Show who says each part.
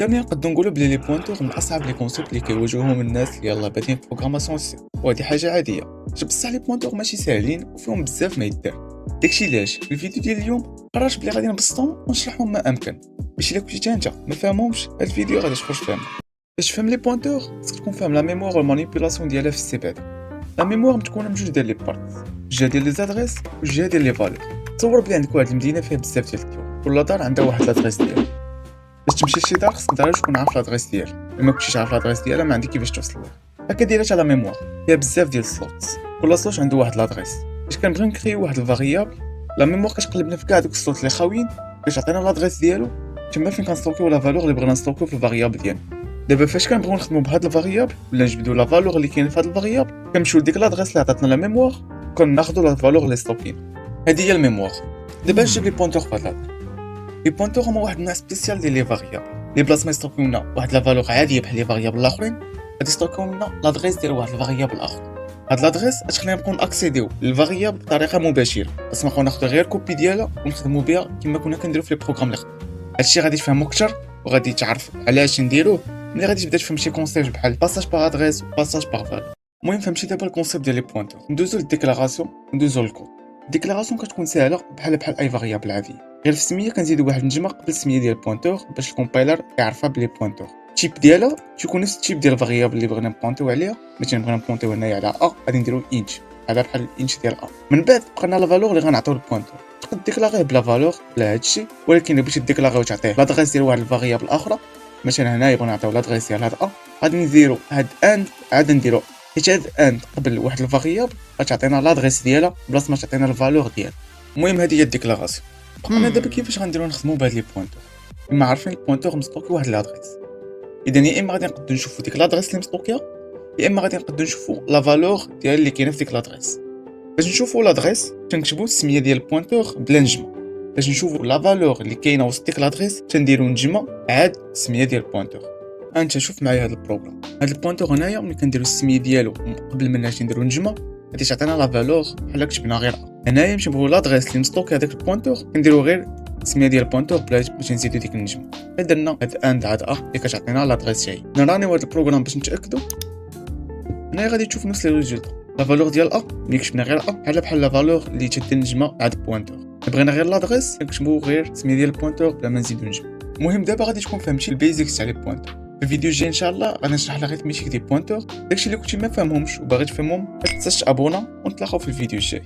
Speaker 1: كاملين نقدروا نقولوا بلي لي بوينتور من اصعب لي كونسيبت اللي كيواجهوهم الناس اللي يلاه بادين في بروغراماسيون سي، وهذه حاجه عاديه. بصح لي بوينتور ماشي ساهلين وفيهم بزاف ما يدار. داكشي علاش في الفيديو ديال اليوم قررت بلي غادي نبسطهم ونشرحهم ما امكن، باش الا كنتي انت ما فاهمهمش هاد الفيديو غادي تخرج فاهم. باش تفهم لي بوينتور خصك تكون فاهم لا ميموار والمانيبيولاسيون ديالها في السي. لا ميموار متكونه من جوج ديال لي بارت، الجهه ديال لي زادريس والجهه ديال لي فالور. تصور بلي عندك واحد المدينه فيها بزاف ديال الديور، كل دار عندها واحد لادريس ديالها. باش تمشي لشي دار خصك دار تكون عارف لادريس ديالها، الا ما كنتيش عارف لادريس ديالها ما عندك كيفاش توصل لها. هكا دايره لا ميموار فيها بزاف ديال السلوتس، كل سلوت عنده واحد لادريس. باش كنبغيو نكريو واحد الفاريابل، لا ميموار كتقلبنا في كاع دوك السلوت اللي خاويين باش تعطينا لادريس ديالو، تما فين كنستوكيو لا فالور اللي بغينا نستوكيو في الفاريابل ديالنا. دابا فاش كنبغيو نخدمو بهاد الفاريابل ولا نجبدو لا فالور اللي كاينه في هاد الفاريابل، كنمشيو لديك لادريس اللي عطاتنا لا ميموار وكناخدو لا فالور اللي ستوكينا. هادي هي الميموار. دابا نجيب لي بوينتور في هاد لي بوينتور هما واحد النوع سبيسيال ديال لي فاريابل، لي بلاص ما يستوكيو لنا واحد لا فالور عاديه بحال لي فاريابل الاخرين، غادي يستوكيو لنا لادريس ديال واحد الفاريابل اخر. هاد لادريس غتخلينا نبقاو ناكسيديو للفاريابل بطريقه مباشره، بس ما نبقاو ناخدو غير كوبي ديالها ونخدمو بها كما كنا كنديرو في لي بروغرام اللي قبل. هادشي غادي تفهمو اكثر وغادي تعرف علاش نديروه ملي غادي تبدا تفهم شي كونسيبت بحال باساج باغ ادريس وباساج باغ فالور. المهم فهمتي دابا الكونسيبت ديال لي بوينتور، ندوزو للديكلاراسيون وندوزو للكود. الديكلاراسيون كتكون ساهله بحال اي فاريابل عاديه، غير في السميه كنزيدو واحد النجمه قبل السميه ديال البوينتور باش الكومبايلر يعرفها بلي بوينتور. التيب ديالها تيكون نفس التيب ديال الفاريابل اللي بغينا نبوينتيو عليها. مثلا بغينا نبوينتيو هنايا على ا، غادي نديرو انت هذا بحال الانش ديال ا. من بعد بقينا لا فالور اللي غنعطيو للبوينتور، تقدر ديكلاغيه بلا فالور بلا هادشي، ولكن الا بغيتي ديكلاغيه وتعطيه لادريس ديال واحد الفاريابل اخرى، مثلا هنايا بغينا نعطيو لادريس ديال هاد ا، غادي نديرو هاد اند عاد نديرو، حيت هاد اند قبل واحد الفاريابل غتعطينا لادريس ديالها بلاص ما تعطينا الفالور ديالها. المهم هذه هي الديكلاراسيون. بقينا دابا كيفاش غنديرو نخدمو بهاد لي بوينتور. كما عارفين البوينتور مستوكي واحد لادريس، اذا يا اما غادي نقدروا نشوفوا ديك لادريس اللي مستوكيه، يا اما غادي نقدروا نشوفوا لا فالور ديال اللي كاينه في ديك لادريس. باش نشوفوا لادريس تنكتبوا السميه ديال البوينتور بلا نجمه، باش نشوفوا لا فالور اللي كاينه وسط ديك لادريس تنديروا نجمه عاد السميه ديال البوينتور. انت شوف معايا هذا البروغرام، هذا البوينتور هنايا ملي كنديروا السميه ديالو قبل ما نديروا نجمه غادي تعطينا لا فالور بحال كتبنا غير هنايا. باش نبغيو لادريس اللي مستوكي هذاك البوينتور كنديروا غير السميه ديال البوينتور باش نزيدو ديك النجمه. درنا هاد اند عاد اللي كتعطينا لادريس تاعي. نرانيو هذا البروغرام باش نتاكدوا. هنايا غادي تشوف نفس لي ريزولطا، لا فالور ديال ملي كتبنا غير بحال لا فالور اللي تدي النجمه عاد بوينتور. بغينا غير لادريس كنكتبوا غير السميه ديال البوينتور بلا ما نزيدو نجمه. المهم دابا غادي تكون فهمتي البيزكس تاع لي بوينتور. في الفيديو الجاي ان شاء الله غادي نشرح الاريثميتيك دي بوينتور. داكشي اللي كنتي ما فاهمهمش وباغي تفهمهم ما تنساش تابونا، ونتلاقاو في الفيديو الجاي.